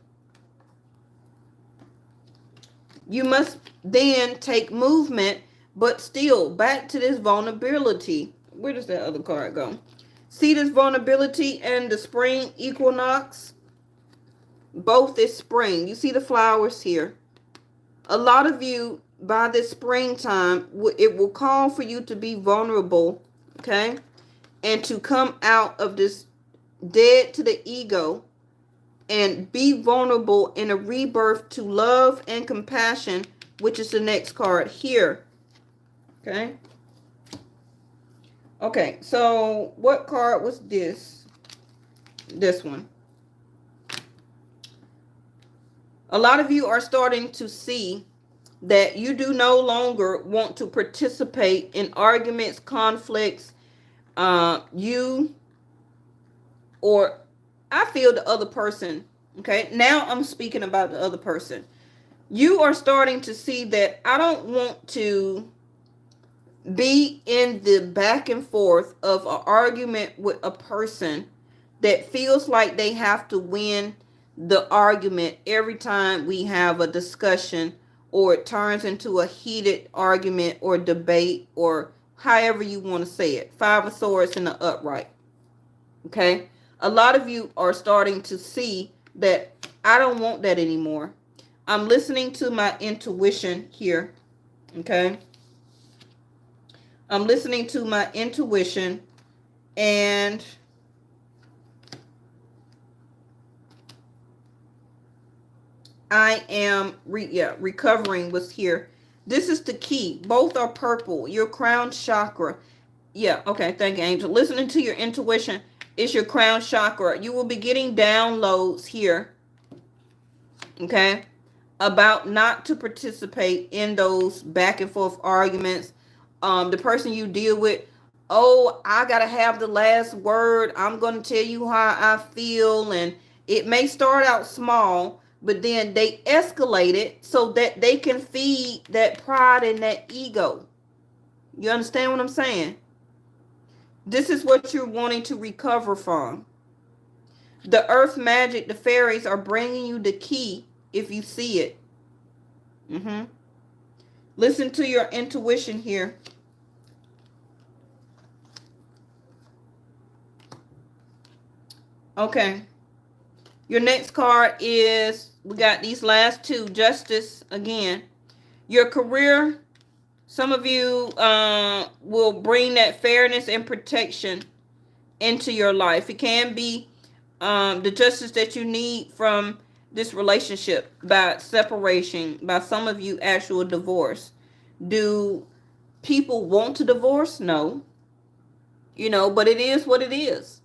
You must then take movement, but still back to this vulnerability. Where does that other card go? See this vulnerability and the spring equinox? Both is spring. You see the flowers here. A lot of you, by this springtime, it will call for you to be vulnerable, okay? And to come out of this dead to the ego and be vulnerable in a rebirth to love and compassion, which is the next card here. Okay. Okay, so what card was this? This one. A lot of you are starting to see that you do no longer want to participate in arguments, conflicts. I feel the other person. Okay, now I'm speaking about the other person. You are starting to see that I don't want to be in the back and forth of an argument with a person that feels like they have to win the argument every time we have a discussion, or it turns into a heated argument or debate, or however you want to say it. Five of Swords in the upright. Okay? A lot of you are starting to see that I don't want that anymore. I'm listening to my intuition here. Okay? I'm listening to my intuition, and I am recovering was here. This is the key. Both are purple. Your crown chakra. Yeah, okay, thank you, Angel. Listening to your intuition is your crown chakra. You will be getting downloads here, okay, about not to participate in those back and forth arguments. The person you deal with, oh, I gotta have the last word. I'm gonna tell you how I feel, and it may start out small, but then they escalate it so that they can feed that pride and that ego. You understand what I'm saying? This is what you're wanting to recover from. The earth magic, the fairies are bringing you the key if you see it. Listen to your intuition here. Okay. Your next card is, we got these last two, Justice again. Your career, some of you will bring that fairness and protection into your life. It can be the justice that you need from this relationship by separation, by some of you actual divorce. Do people want to divorce? No. You know, but it is what it is.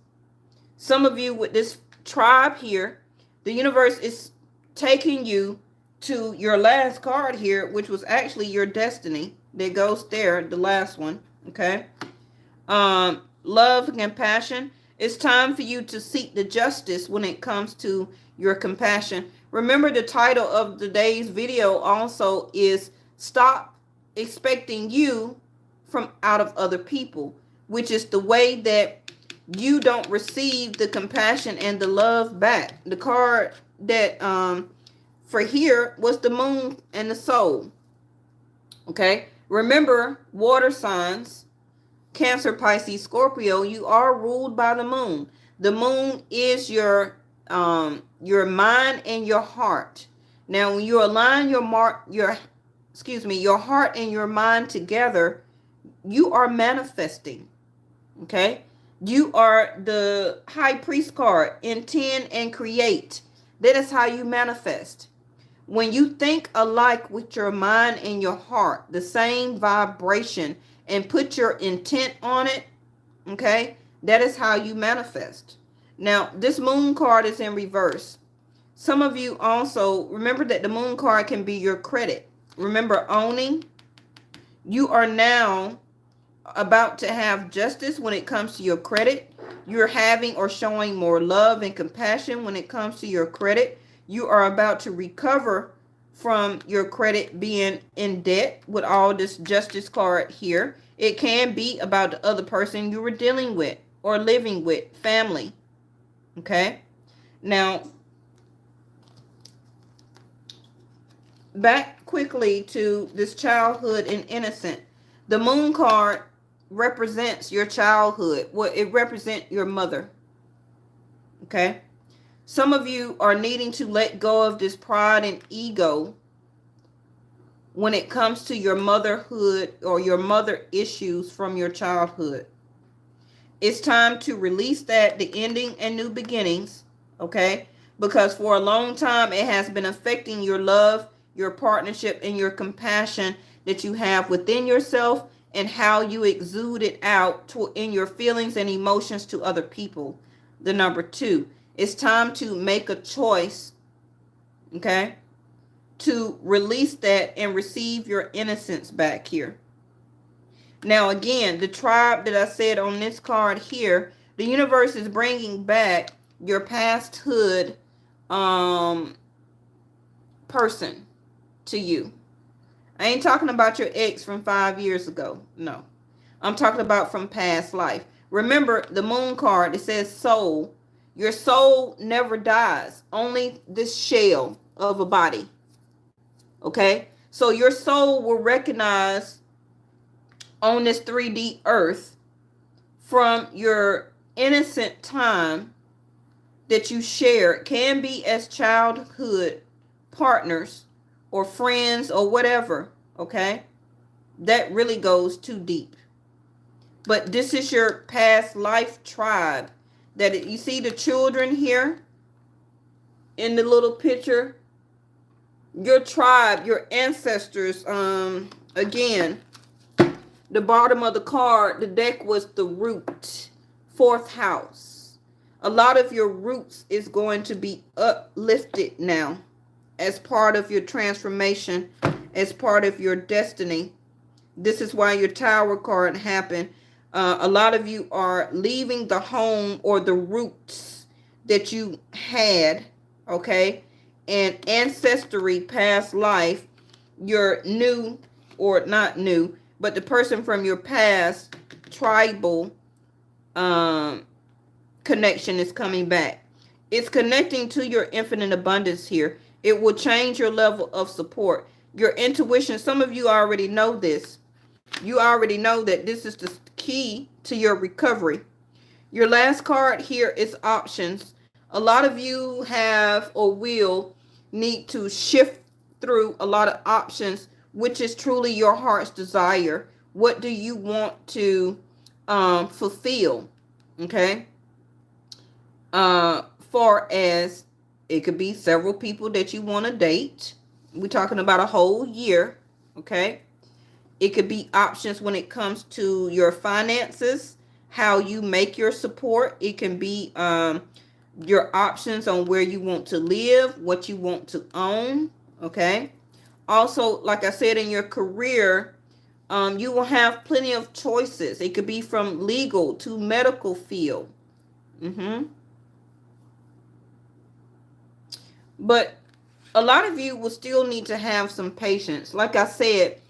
Some of you with this tribe here, the universe is taking you to your last card here, which was actually your destiny. That goes there, the last one. Okay. Love and compassion. It's time for you to seek the justice when it comes to your compassion. Remember, the title of today's video also is Stop Expecting You from Out of Other People. which is the way that you don't receive the compassion and the love back. The card that for here was the moon and the soul. Okay, remember, water signs, Cancer, Pisces, Scorpio, you are ruled by the moon. The moon is your mind and your heart. Now, when you align your heart and your mind together, you are manifesting. Okay, you are the high priest card. Intend and create. That is how you manifest. When you think alike with your mind and your heart, the same vibration, and put your intent on it, okay, that is how you manifest. Now, this moon card is in reverse. Some of you also, remember that the moon card can be your credit. Remember, owning. You are now about to have justice when it comes to your credit. You're having or showing more love and compassion when it comes to your credit. You are about to recover from your credit being in debt with all this justice card here. It can be about the other person you were dealing with or living with, family. Okay? Now, back quickly to this childhood and innocent. The moon card represents your childhood. Well, it represents your mother. Okay? Some of you are needing to let go of this pride and ego when it comes to your motherhood or your mother issues from your childhood. It's time to release that, the ending and new beginnings, okay? Because for a long time, it has been affecting your love, your partnership, and your compassion that you have within yourself and how you exude it out in your feelings and emotions to other people. The number 2. It's time to make a choice, okay, to release that and receive your innocence back here. Now, again, the tribe that I said on this card here, the universe is bringing back your pasthood person to you. I ain't talking about your ex from 5 years ago. No. I'm talking about from past life. Remember, the moon card, it says soul. Your soul never dies, only this shell of a body. Okay? So your soul will recognize on this 3D earth from your innocent time that you share. It can be as childhood partners or friends or whatever. Okay? That really goes too deep. But this is your past life tribe. That you see the children here in the little picture. Your tribe, your ancestors. Again, the bottom of the card, the deck was the root, 4th house. A lot of your roots is going to be uplifted now as part of your transformation, as part of your destiny. This is why your Tower card happened. A lot of you are leaving the home or the roots that you had, okay? And ancestry, past life, your new, or not new, but the person from your past tribal connection is coming back. It's connecting to your infinite abundance here. It will change your level of support. Your intuition, some of you already know this. You already know that this is the key to your recovery. Your last card here is options. A lot of you have or will need to shift through a lot of options, which is truly your heart's desire. What do you want to fulfill? Okay. Far as it could be several people that you want to date. We're talking about a whole year. Okay. It could be options when it comes to your finances, how you make your support. It can be your options on where you want to live, what you want to own. Okay. Also, like I said, in your career, you will have plenty of choices. It could be from legal to medical field. But a lot of you will still need to have some patience. Like I said,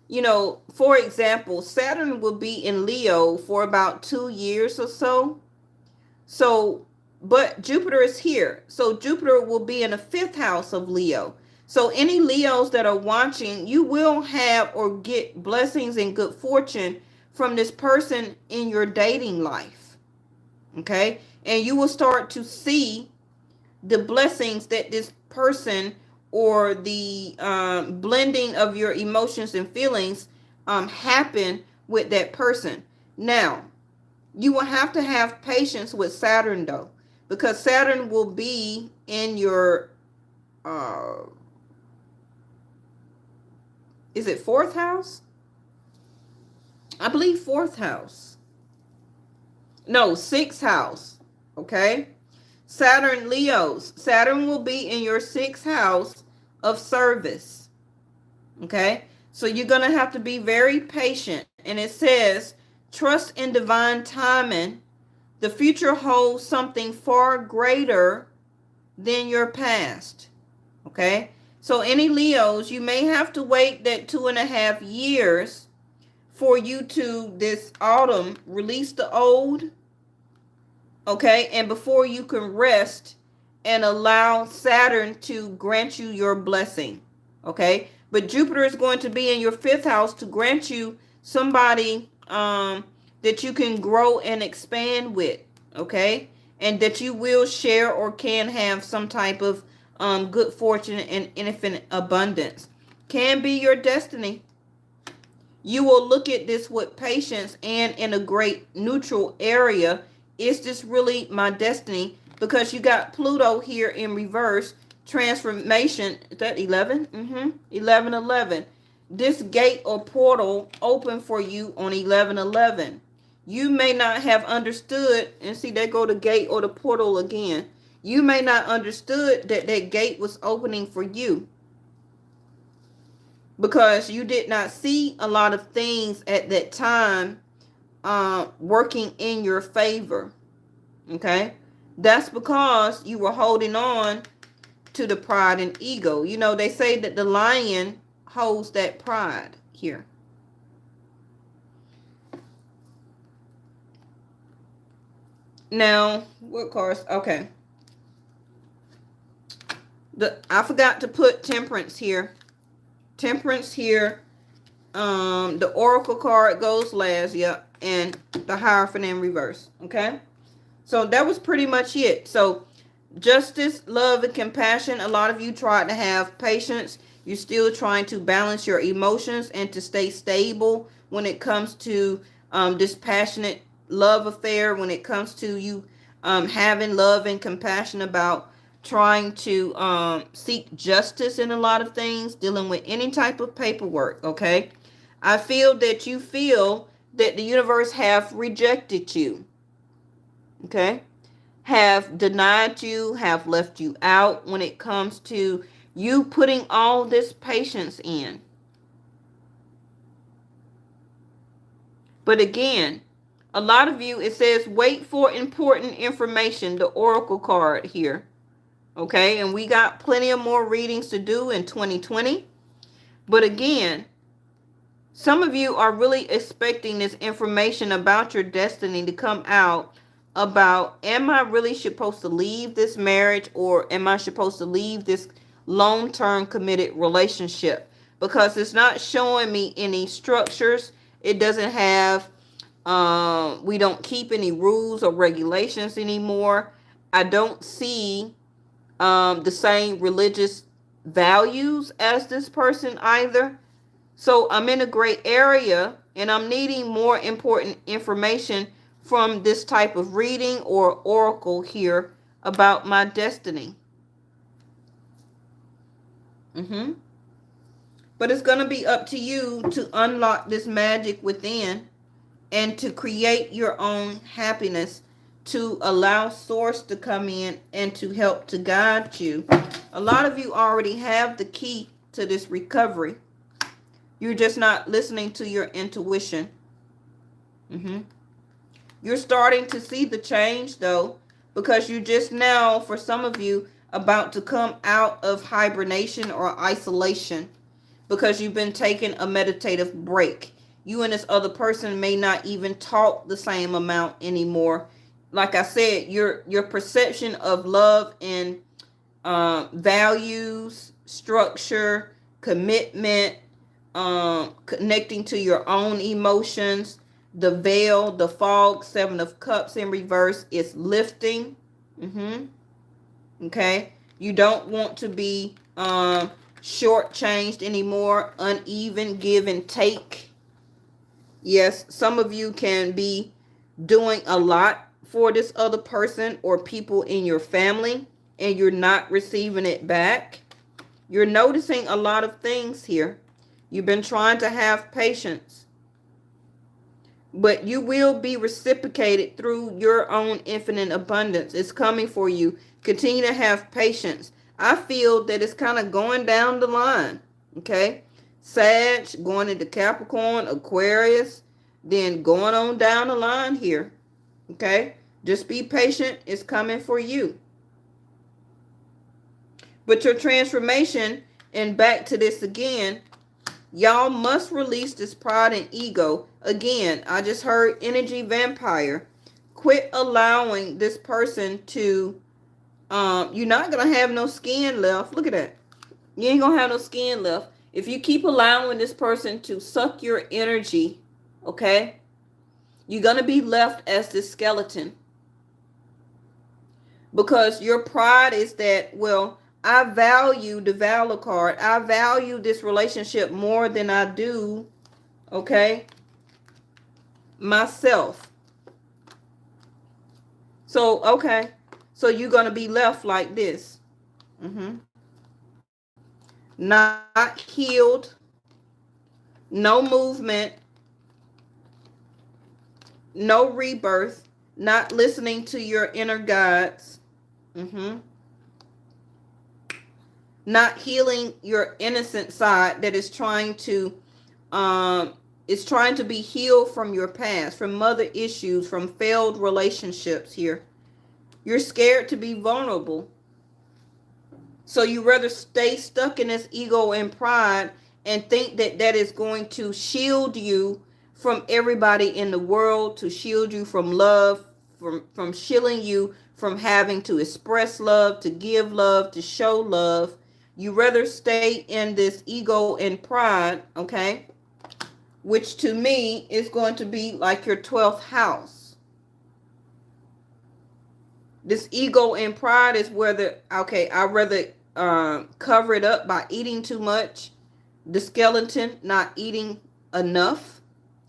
you know, for example, Saturn will be in Leo for about 2 years or so. So, but Jupiter is here. So Jupiter will be in the fifth house of Leo. So any Leos that are watching, you will have or get blessings and good fortune from this person in your dating life. Okay? And you will start to see the blessings that this person or the blending of your emotions and feelings happen with that person. Now, you will have to have patience with Saturn though, because Saturn will be in your is it fourth house? I believe fourth house. No, sixth house. Okay. Saturn, Leos. Saturn will be in your sixth house of service. Okay. So you're going to have to be very patient. And it says, trust in divine timing. The future holds something far greater than your past. Okay. So any Leos, you may have to wait that 2.5 years for you to, this autumn, release the old. Okay. And before you can rest and allow Saturn to grant you your blessing. Okay. But Jupiter is going to be in your fifth house to grant you somebody that you can grow and expand with. Okay. And that you will share or can have some type of good fortune and infinite abundance. Can be your destiny. You will look at this with patience and in a great neutral area. Is this really my destiny? Because you got Pluto here in reverse. Transformation. Is that 11? 11. This gate or portal open for you on 11. You may not have understood, and see, they go the gate or the portal again. You may not understood that that gate was opening for you because you did not see a lot of things at that time working in your favor. Okay? That's because you were holding on to the pride and ego. You know, they say that the lion holds that pride here. Now, what cards? Okay. I forgot to put Temperance here. Temperance here. The Oracle card goes last, yep, and the Hierophant in reverse. Okay. So that was pretty much it. So justice, love, and compassion. A lot of you tried to have patience. You're still trying to balance your emotions and to stay stable when it comes to this passionate love affair, when it comes to you having love and compassion about trying to seek justice in a lot of things, dealing with any type of paperwork. Okay. I feel that you feel that the universe have rejected you. Okay. Have denied you, have left you out when it comes to you putting all this patience in. But again, a lot of you, it says wait for important information, the Oracle card here. Okay, and we got plenty of more readings to do in 2020. But again, some of you are really expecting this information about your destiny to come out about, am I really supposed to leave this marriage, or am I supposed to leave this long-term committed relationship? Because it's not showing me any structures. It doesn't have, we don't keep any rules or regulations anymore. I don't see the same religious values as this person either. So I'm in a gray area and I'm needing more important information from this type of reading or oracle here about my destiny. But it's going to be up to you to unlock this magic within and to create your own happiness, to allow source to come in and to help to guide you. A lot of you already have the key to this recovery. You're just not listening to your intuition. You're starting to see the change though, because you just now, for some of you, about to come out of hibernation or isolation. because you've been taking a meditative break. You and this other person may not even talk the same amount anymore. Like I said, your perception of love and values, structure, commitment, connecting to your own emotions, the veil, the fog, 7 of Cups in reverse is lifting. Okay, you don't want to be shortchanged anymore. Uneven give and take. Yes, some of you can be doing a lot for this other person or people in your family, and you're not receiving it back. You're noticing a lot of things here. You've been trying to have patience, but you will be reciprocated through your own infinite abundance. It's coming for you. Continue to have patience. I feel that it's kind of going down the line. Okay. Sag, going into Capricorn, Aquarius, then going on down the line here. Okay. Just be patient. It's coming for you. But your transformation, and back to this again, y'all must release this pride and ego. Again, I just heard energy vampire. Quit allowing this person to, you're not going to have no skin left. Look at that. You ain't going to have no skin left. If you keep allowing this person to suck your energy, okay, you're going to be left as this skeleton. Because your pride is that, well, I value the valor card. I value this relationship more than I do, okay, myself. So, okay. So you're going to be left like this. Not healed. No movement. No rebirth. Not listening to your inner guides. Not healing your innocent side that is trying to be healed from your past, from mother issues, from failed relationships here. You're scared to be vulnerable. So you rather stay stuck in this ego and pride and think that that is going to shield you from everybody in the world, to shield you from love, from shielding you from having to express love, to give love, to show love. You rather stay in this ego and pride, okay? Which to me is going to be like your 12th house. This ego and pride is whether, okay, I'd rather cover it up by eating too much. The skeleton, not eating enough,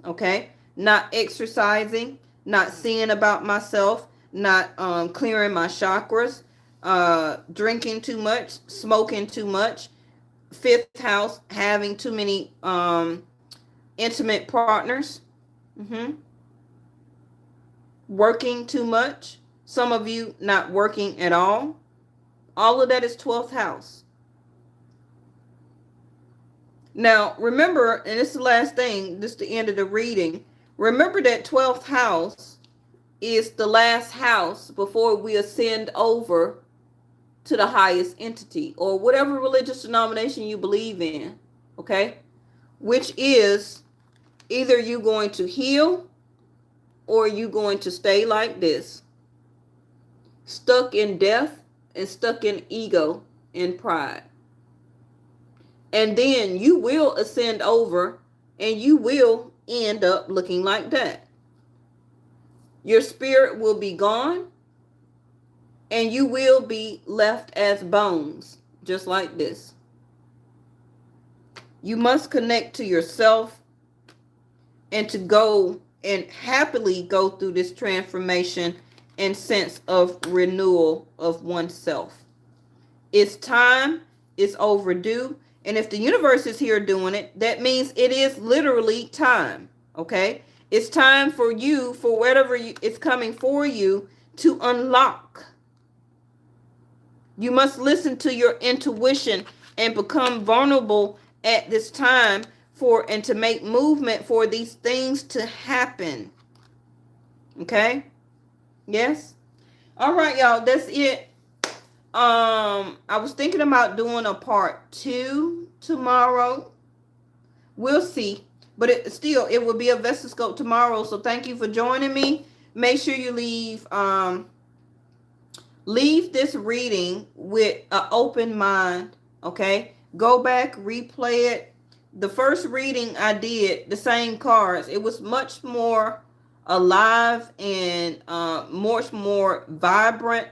okay? Not exercising, not seeing about myself, not clearing my chakras, drinking too much, smoking too much. 5th house, having too many intimate partners. Working too much. Some of you not working at all. All of that is 12th house. Now, remember, and this is the last thing, this is the end of the reading. Remember that 12th house is the last house before we ascend over to the highest entity, or whatever religious denomination you believe in, okay? Which is either you going to heal or you going to stay like this, stuck in death and stuck in ego and pride. And then you will ascend over and you will end up looking like that. Your spirit will be gone and you will be left as bones, just like this. You must connect to yourself and to go and happily go through this transformation and sense of renewal of oneself. It's time. It's overdue. And if the universe is here doing it, that means it is literally time. Okay? It's time for you, for whatever it's coming for you, to unlock. You must listen to your intuition and become vulnerable at this time and to make movement for these things to happen. Okay? Yes? All right, y'all. That's it. I was thinking about doing a part 2 tomorrow. We'll see. But it will be a Vestascope tomorrow. So thank you for joining me. Make sure you leave this reading with an open mind. Okay? Go back, replay it. The first reading I did, the same cards, it was much more alive and much more vibrant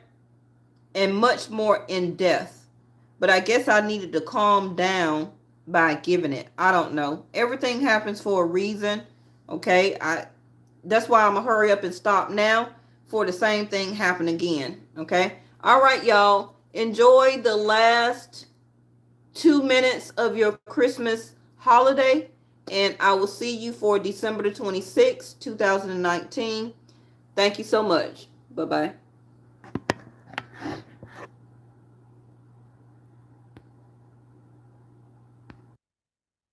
and much more in depth. But I guess I needed to calm down by giving it. I don't know. Everything happens for a reason. Okay? That's why I'm gonna hurry up and stop now for the same thing happen again. Okay? All right, y'all. Enjoy the last 2 minutes of your Christmas holiday, and I will see you for December the 26th, 2019. Thank you so much. Bye-bye.